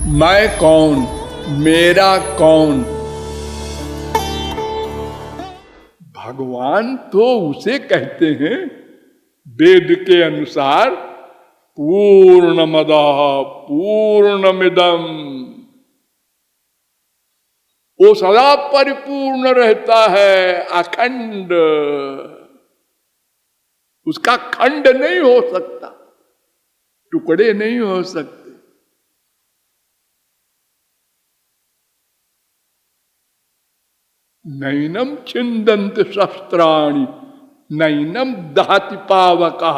मैं कौन, मेरा कौन। भगवान तो उसे कहते हैं वेद के अनुसार पूर्णमदः पूर्णमिदम्। वो सदा परिपूर्ण रहता है, अखंड। उसका खंड नहीं हो सकता, टुकड़े नहीं हो सकते। नैनम छिंदंत शस्त्राणि नैनम दहति पावकः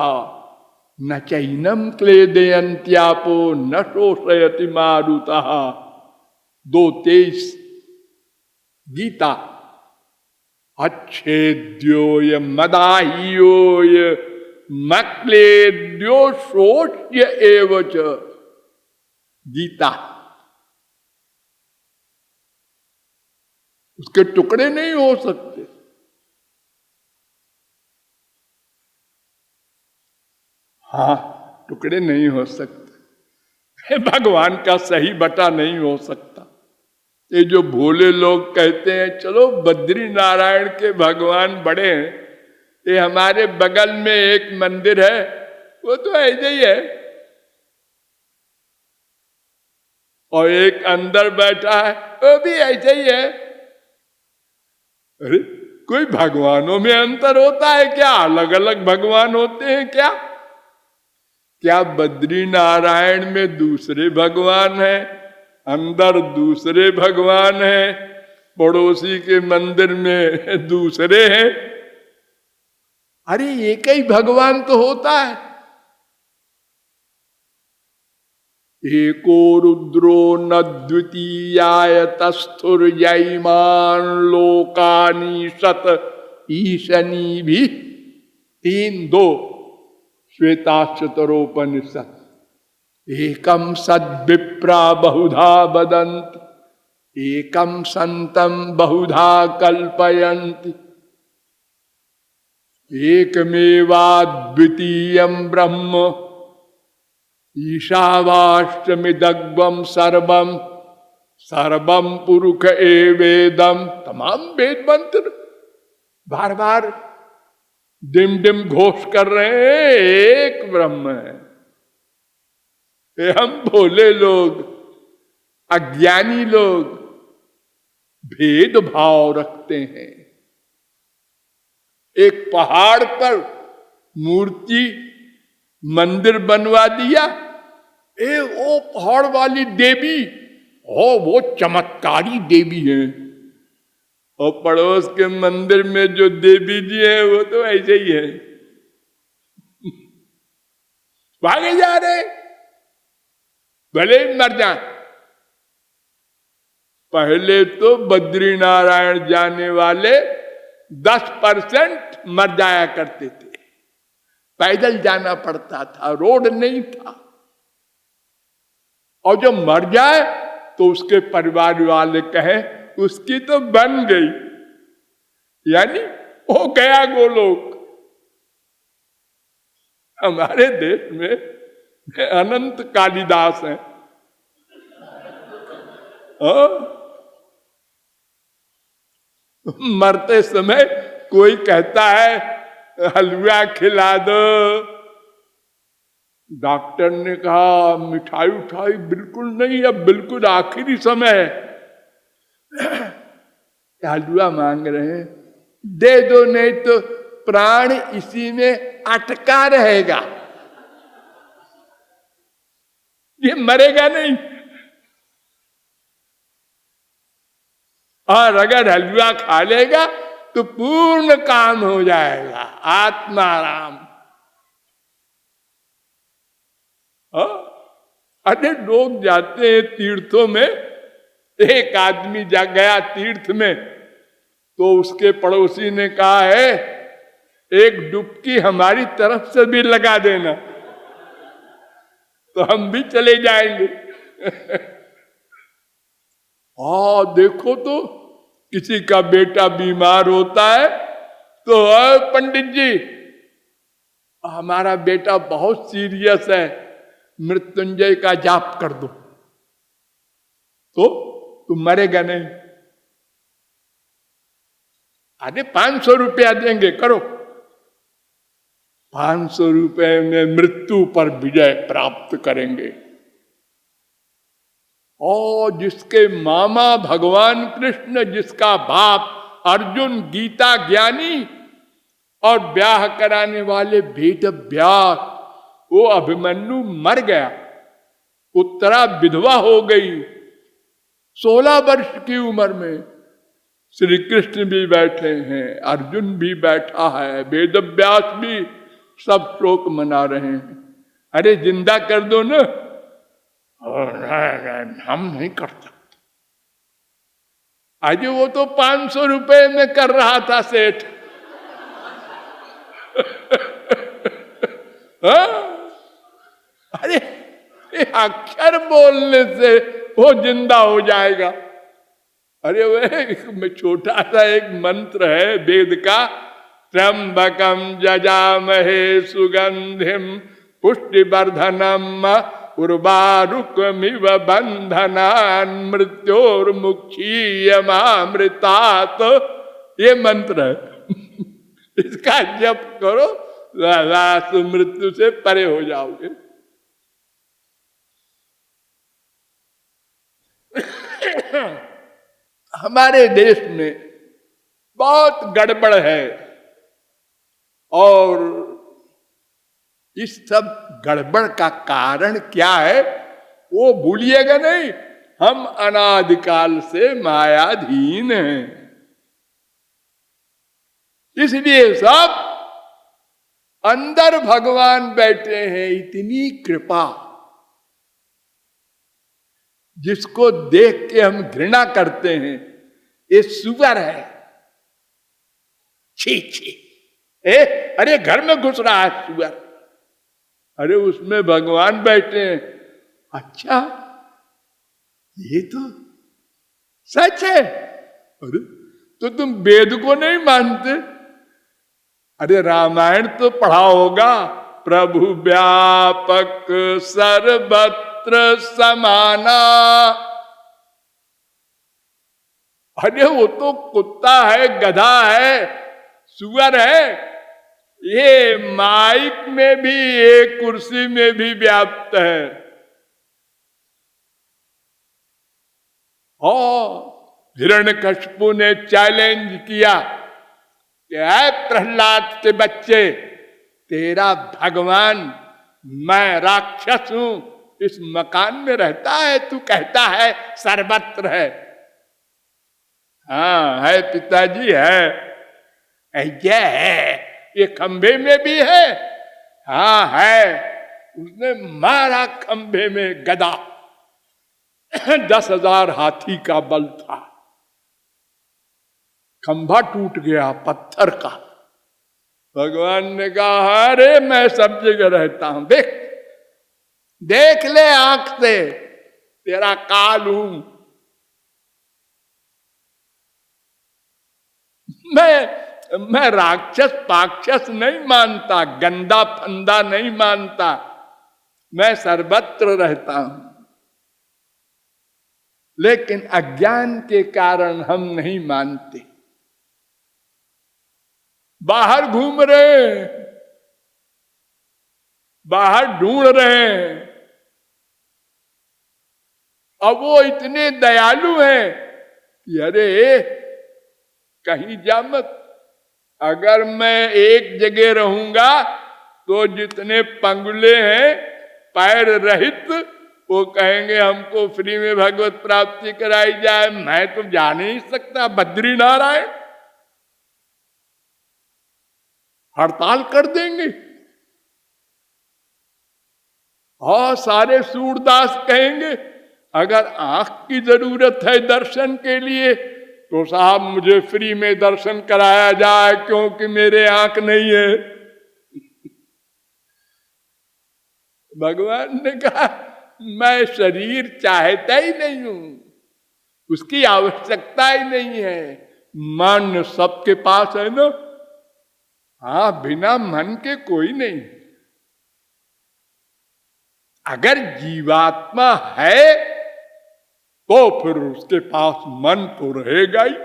न चैनम क्लेदयन्त्यापो न शोषयति मारुतः। 2:23 गीता। अच्छेद्योय मदाह्योय मक्लेद्यो शोष्य एवच। गीता। उसके टुकड़े नहीं हो सकते। हाँ, टुकड़े नहीं हो सकते। भगवान का सही बटा नहीं हो सकता। ये जो भोले लोग कहते हैं चलो बद्री नारायण के भगवान बड़े हैं, ये हमारे बगल में एक मंदिर है वो तो ऐसे ही है, और एक अंदर बैठा है वो भी ऐसे ही है। अरे कोई भगवानों में अंतर होता है क्या? अलग अलग भगवान होते हैं क्या? क्या बद्री नारायण में दूसरे भगवान हैं, अंदर दूसरे भगवान हैं, पड़ोसी के मंदिर में दूसरे हैं? अरे एक ही भगवान तो होता है। एको रुद्रो न द्वितीयाय तस्थुर्यमान लोकानि शत ईशनी भी 3:2 श्वेताश्वतरोपनिषद। एकम सद्विप्रा बहुधा वदन्ति एकम संतम बहुधा कल्पयन्ति एकमेवाद्वितीयं ब्रह्म ईशावास्यमिदग्वं सर्वं सर्वं पुरुष एवेदम। तमाम वेद मंत्र बार बार डिम डिम घोष कर रहे हैं एक ब्रह्म है। हम भोले लोग, अज्ञानी लोग भेद भाव रखते हैं। एक पहाड़ पर मूर्ति मंदिर बनवा दिया, वो पहाड़ वाली देवी, वो चमत्कारी देवी है, और पड़ोस के मंदिर में जो देवी जी है वो तो ऐसे ही है। भागे जा रहे, भले ही मर जाए। पहले तो बद्री नारायण जाने वाले 10% मर जाया करते थे। पैदल जाना पड़ता था, रोड नहीं था। और जो मर जाए तो उसके परिवार वाले कहें उसकी तो बन गई, यानी हो गया गोलोक। हमारे देश में अनंत कालिदास हैं। मरते समय कोई कहता है हलवा खिला दो, डॉक्टर ने कहा मिठाई उठाई बिल्कुल नहीं, अब बिल्कुल आखिरी समय है, हलवा मांग रहे हैं, दे दो नहीं तो प्राण इसी में अटका रहेगा, ये मरेगा नहीं। और अगर हलवा खा लेगा तो पूर्ण काम हो जाएगा, आत्माराम। अरे लोग जाते हैं तीर्थों में, एक आदमी जा गया तीर्थ में तो उसके पड़ोसी ने कहा है एक डुबकी हमारी तरफ से भी लगा देना तो हम भी चले जाएंगे। देखो तो किसी का बेटा बीमार होता है तो पंडित जी हमारा बेटा बहुत सीरियस है, मृत्युंजय का जाप कर दो। तो तुम मरेगा नहीं। अरे 500 रुपया देंगे, करो। 500 रुपए में मृत्यु पर विजय प्राप्त करेंगे। और जिसके मामा भगवान कृष्ण, जिसका बाप अर्जुन गीता ज्ञानी और ब्याह कराने वाले वेद व्यास, वो अभिमन्यु मर गया, उत्तरा विधवा हो गई 16 वर्ष की उम्र में। श्री कृष्ण भी बैठे हैं, अर्जुन भी बैठा है, वेद व्यास भी, सब शोक मना रहे हैं। अरे जिंदा कर दो ना। हम नहीं कर सकते। आज वो तो 500 रुपए में कर रहा था सेठ। अरे अक्षर बोलने से वो जिंदा हो जाएगा। अरे वह छोटा सा एक मंत्र है वेद का, त्र्यंबकम जजामहे सुगंधिम पुष्टिवर्धनम उर्वारुकमिव बंधनान मृत्योर्मुक्षीयमामृतात्। ये मंत्र है। इसका जप करो, मृत्यु से परे हो जाओगे। हमारे देश में बहुत गड़बड़ है, और इस सब गड़बड़ का कारण क्या है वो भूलिएगा नहीं। हम अनादिकाल से मायाधीन हैं, इसलिए सब अंदर भगवान बैठे हैं। इतनी कृपा, जिसको देख के हम घृणा करते हैं, ये सुअर है, छी छी। अरे घर में घुस रहा है सुअर, अरे उसमें भगवान बैठे हैं। अच्छा, ये तो सच है। अरे तो तुम वेद को नहीं मानते? अरे रामायण तो पढ़ा होगा, प्रभु व्यापक सर्वत्र समाना। अरे वो तो कुत्ता है, गधा है, सुअर है, ये माइक में भी, एक कुर्सी में भी व्याप्त है। हिरण्यकशिपु ने चैलेंज किया कि ऐ प्रहलाद के बच्चे, तेरा भगवान, मैं राक्षस हूं, इस मकान में रहता है, तू कहता है सर्वत्र है। हाँ है पिताजी, है, ये है, ये खंभे में भी है। हाँ है। उसने मारा खंभे में गदा, 10,000 हाथी का बल था, खंभा टूट गया पत्थर का। भगवान ने कहा, अरे मैं सब जगह रहता हूं, देख देख ले आंख से, तेरा काल हूं मैं राक्षस पाक्षस नहीं मानता, गंदा फंदा नहीं मानता, मैं सर्वत्र रहता हूं। लेकिन अज्ञान के कारण हम नहीं मानते, बाहर घूम रहे, बाहर ढूंढ रहे हैं। अब वो इतने दयालु हैं कि अरे कहीं जा मत, अगर मैं एक जगह रहूंगा तो जितने पंगुले हैं पैर रहित, वो कहेंगे हमको फ्री में भगवत प्राप्ति कराई जाए। मैं तो जा नहीं सकता, बद्री नारायण हड़ताल कर देंगे। और सारे सूरदास कहेंगे, अगर आंख की जरूरत है दर्शन के लिए तो साहब मुझे फ्री में दर्शन कराया जाए, क्योंकि मेरे आंख नहीं है। भगवान ने कहा, मैं शरीर चाहता ही नहीं हूं, उसकी आवश्यकता ही नहीं है। मन सबके पास है ना। हाँ, बिना मन के कोई नहीं। अगर जीवात्मा है तो फिर उसके पास मन तो रहेगा ही।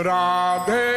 राधे